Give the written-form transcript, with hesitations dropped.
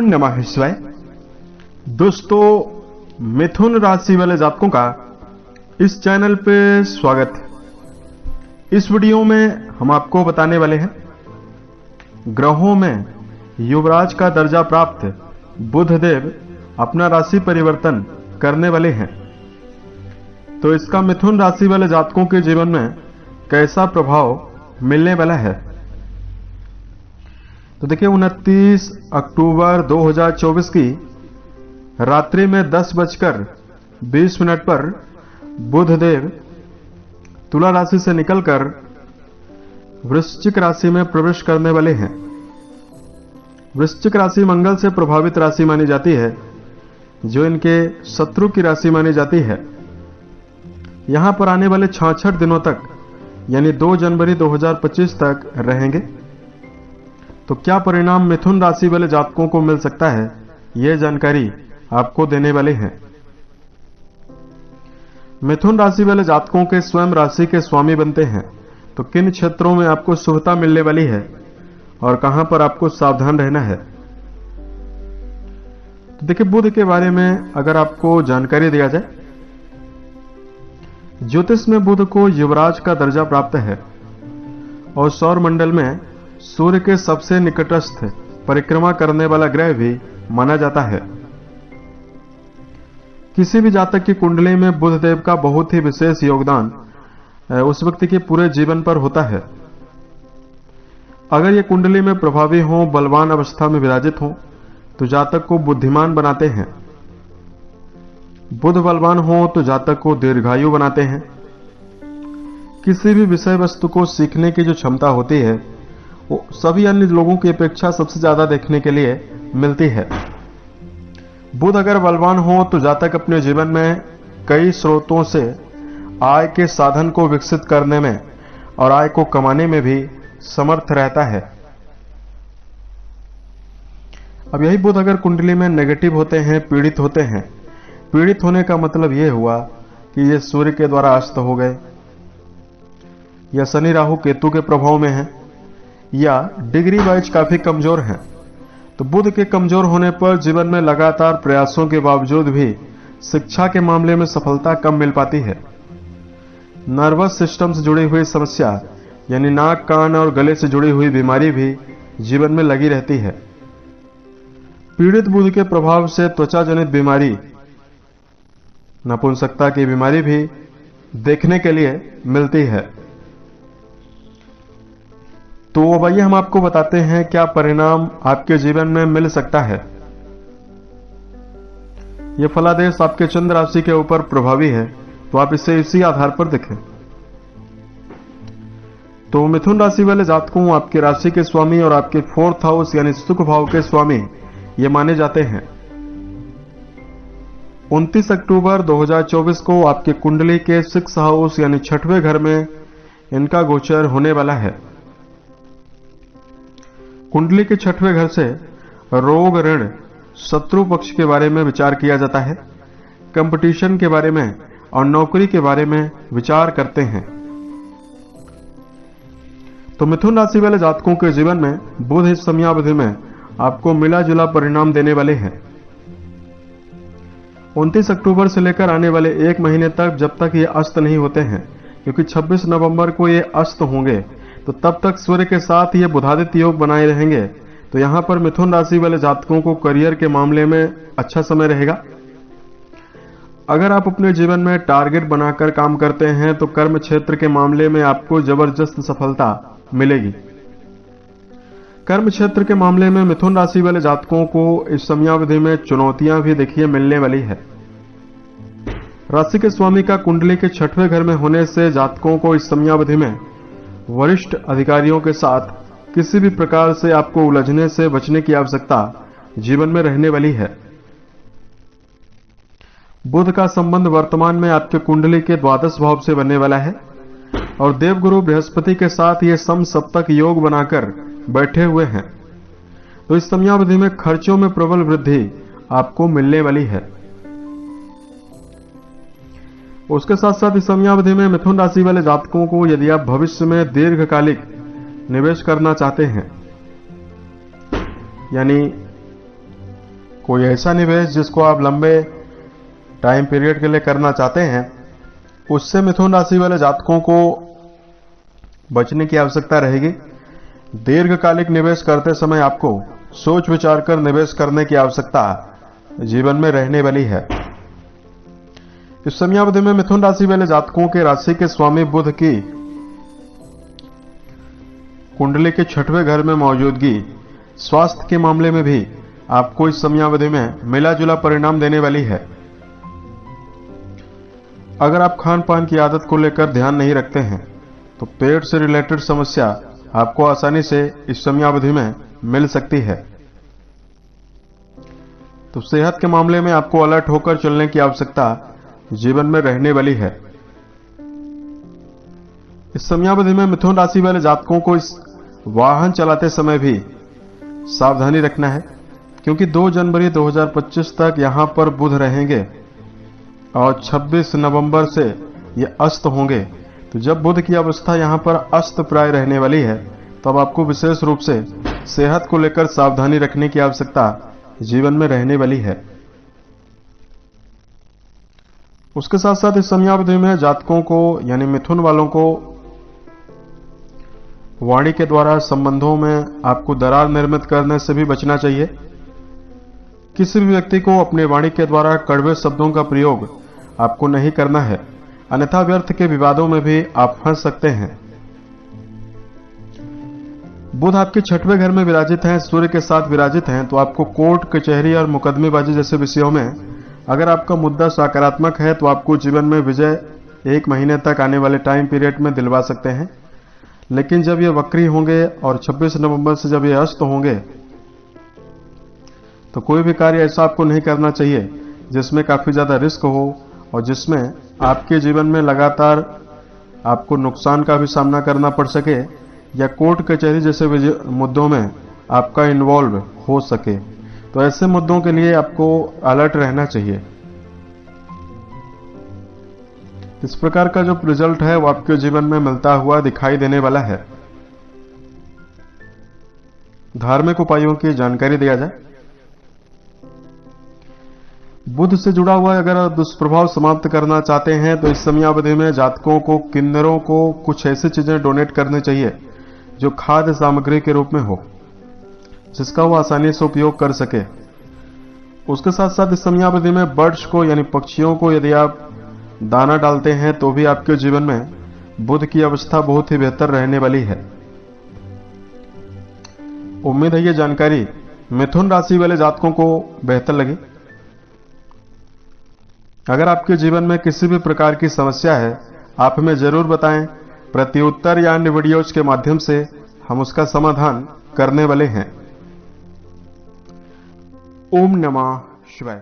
नमः शिवाय। दोस्तों, मिथुन राशि वाले जातकों का इस चैनल पे स्वागत है। इस वीडियो में हम आपको बताने वाले हैं ग्रहों में युवराज का दर्जा प्राप्त बुध देव अपना राशि परिवर्तन करने वाले हैं, तो इसका मिथुन राशि वाले जातकों के जीवन में कैसा प्रभाव मिलने वाला है। तो देखिए, 29 अक्टूबर 2024 की रात्रि में 10:20 पर बुध देव तुला राशि से निकलकर वृश्चिक राशि में प्रवेश करने वाले हैं। वृश्चिक राशि मंगल से प्रभावित राशि मानी जाती है, जो इनके शत्रु की राशि मानी जाती है। यहां पर आने वाले 66 दिनों तक यानी 2 जनवरी 2025 तक रहेंगे। तो क्या परिणाम मिथुन राशि वाले जातकों को मिल सकता है, यह जानकारी आपको देने वाले हैं। मिथुन राशि वाले जातकों के स्वयं राशि के स्वामी बनते हैं, तो किन क्षेत्रों में आपको शुभता मिलने वाली है और कहां पर आपको सावधान रहना है। तो देखिए, बुध के बारे में अगर आपको जानकारी दिया जाए, ज्योतिष में बुध को युवराज का दर्जा प्राप्त है और सौर मंडल में सूर्य के सबसे निकटस्थ परिक्रमा करने वाला ग्रह भी माना जाता है। किसी भी जातक की कुंडली में बुध देव का बहुत ही विशेष योगदान उस व्यक्ति के पूरे जीवन पर होता है। अगर ये कुंडली में प्रभावी हो, बलवान अवस्था में विराजित हो, तो जातक को बुद्धिमान बनाते हैं। बुध बलवान हो तो जातक को दीर्घायु बनाते हैं। किसी भी विषय वस्तु को सीखने की जो क्षमता होती है, वो सभी अन्य लोगों की अपेक्षा सबसे ज्यादा देखने के लिए मिलती है। बुध अगर बलवान हो तो जातक अपने जीवन में कई स्रोतों से आय के साधन को विकसित करने में और आय को कमाने में भी समर्थ रहता है। अब यही बुध अगर कुंडली में नेगेटिव होते हैं, पीड़ित होते हैं, पीड़ित होने का मतलब यह हुआ कि ये सूर्य के द्वारा अस्त हो गए, या शनि राहु केतु के प्रभाव में है, या डिग्री वाइज काफी कमजोर हैं। तो बुध के कमजोर होने पर जीवन में लगातार प्रयासों के बावजूद भी शिक्षा के मामले में सफलता कम मिल पाती है। नर्वस सिस्टम से जुड़ी हुई समस्या यानी नाक, कान और गले से जुड़ी हुई बीमारी भी जीवन में लगी रहती है। पीड़ित बुध के प्रभाव से त्वचा जनित बीमारी, नपुंसकता की बीमारी भी देखने के लिए मिलती है। तो अब आइए हम आपको बताते हैं क्या परिणाम आपके जीवन में मिल सकता है। यह फलादेश आपके चंद्र राशि के ऊपर प्रभावी है, तो आप इसे इसी आधार पर देखें। तो मिथुन राशि वाले जातकों, आपकी राशि के स्वामी और आपके 4th हाउस यानी सुख भाव के स्वामी ये माने जाते हैं। 29 अक्टूबर 2024 को आपके कुंडली के 6th हाउस यानी 6वें घर में इनका गोचर होने वाला है। कुंडली के 6वें घर से रोग, ऋण, शत्रु पक्ष के बारे में विचार किया जाता है, कंपटीशन के बारे में और नौकरी के बारे में विचार करते हैं। तो मिथुन राशि वाले जातकों के जीवन में बुध इस समयावधि में आपको मिला जुला परिणाम देने वाले हैं। 29 अक्टूबर से लेकर आने वाले 1 महीने तक, जब तक ये अस्त नहीं होते हैं, क्योंकि 26 नवंबर को ये अस्त होंगे, तो तब तक सूर्य के साथ ये बुधादित्य योग बनाए रहेंगे। तो यहां पर मिथुन राशि वाले जातकों को करियर के मामले में अच्छा समय रहेगा। अगर आप अपने जीवन में टारगेट बनाकर काम करते हैं, तो कर्म क्षेत्र के मामले में आपको जबरदस्त सफलता मिलेगी। कर्म क्षेत्र के मामले में मिथुन राशि वाले जातकों को इस समयावधि में चुनौतियां भी देखिए मिलने वाली है। राशि के स्वामी का कुंडली के 6वें घर में होने से जातकों को इस समयावधि में वरिष्ठ अधिकारियों के साथ किसी भी प्रकार से आपको उलझने से बचने की आवश्यकता जीवन में रहने वाली है। बुध का संबंध वर्तमान में आपके कुंडली के 12 भाव से बनने वाला है और देवगुरु बृहस्पति के साथ ये समसप्तक योग बनाकर बैठे हुए हैं। तो इस समयावधि में खर्चों में प्रबल वृद्धि आपको मिलने वाली है। उसके साथ साथ इस समयावधि में मिथुन राशि वाले जातकों को यदि आप भविष्य में दीर्घकालिक निवेश करना चाहते हैं, यानी कोई ऐसा निवेश जिसको आप लंबे टाइम पीरियड के लिए करना चाहते हैं, उससे मिथुन राशि वाले जातकों को बचने की आवश्यकता रहेगी। दीर्घकालिक निवेश करते समय आपको सोच विचार कर निवेश करने की आवश्यकता जीवन में रहने वाली है। इस समयावधि में मिथुन राशि वाले जातकों के राशि के स्वामी बुध की कुंडली के 6वें घर में मौजूदगी स्वास्थ्य के मामले में भी आपको इस समयावधि में मिला जुला परिणाम देने वाली है। अगर आप खान पान की आदत को लेकर ध्यान नहीं रखते हैं तो पेट से रिलेटेड समस्या आपको आसानी से इस समयावधि में मिल सकती है। तो सेहत के मामले में आपको अलर्ट होकर चलने की आवश्यकता जीवन में रहने वाली है। इस समयावधि में मिथुन राशि वाले जातकों को इस वाहन चलाते समय भी सावधानी रखना है, क्योंकि 2 जनवरी 2025 तक यहां पर बुध रहेंगे और 26 नवंबर से ये अस्त होंगे। तो जब बुध की अवस्था यहां पर अस्त प्राय रहने वाली है, तब आपको विशेष रूप से सेहत को लेकर सावधानी रखने की आवश्यकता जीवन में रहने वाली है। उसके साथ साथ इस समयावधि में जातकों को यानी मिथुन वालों को वाणी के द्वारा संबंधों में आपको दरार निर्मित करने से भी बचना चाहिए। किसी भी व्यक्ति को अपने वाणी के द्वारा कड़वे शब्दों का प्रयोग आपको नहीं करना है, अन्यथा व्यर्थ के विवादों में भी आप फंस सकते हैं। बुध आपके 6वें घर में विराजित हैं, सूर्य के साथ विराजित हैं, तो आपको कोर्ट कचहरी और मुकदमेबाजी जैसे विषयों में अगर आपका मुद्दा सकारात्मक है तो आपको जीवन में विजय 1 महीने तक आने वाले टाइम पीरियड में दिलवा सकते हैं। लेकिन जब ये वक्री होंगे और 26 नवंबर से जब ये अस्त होंगे, तो कोई भी कार्य ऐसा आपको नहीं करना चाहिए जिसमें काफी ज्यादा रिस्क हो और जिसमें आपके जीवन में लगातार आपको नुकसान का भी सामना करना पड़ सके या कोर्ट कचहरी जैसे मुद्दों में आपका इन्वॉल्व हो सके। तो ऐसे मुद्दों के लिए आपको अलर्ट रहना चाहिए। इस प्रकार का जो रिजल्ट है वो आपके जीवन में मिलता हुआ दिखाई देने वाला है। धार्मिक उपायों की जानकारी दिया जाए। बुध से जुड़ा हुआ अगर दुष्प्रभाव समाप्त करना चाहते हैं तो इस समयावधि में जातकों को किन्नरों को कुछ ऐसी चीजें डोनेट करनी चाहिए जो खाद्य सामग्री के रूप में हो, जिसका वो आसानी से उपयोग कर सके। उसके साथ साथ इस समयावधि में बर्ड्स को यानी पक्षियों को यदि आप दाना डालते हैं तो भी आपके जीवन में बुध की अवस्था बहुत ही बेहतर रहने वाली है। उम्मीद है ये जानकारी मिथुन राशि वाले जातकों को बेहतर लगी। अगर आपके जीवन में किसी भी प्रकार की समस्या है, आप हमें जरूर बताएं। प्रत्युत्तर या अन्य वीडियोज के माध्यम से हम उसका समाधान करने वाले हैं। ओम नमः शिवाय।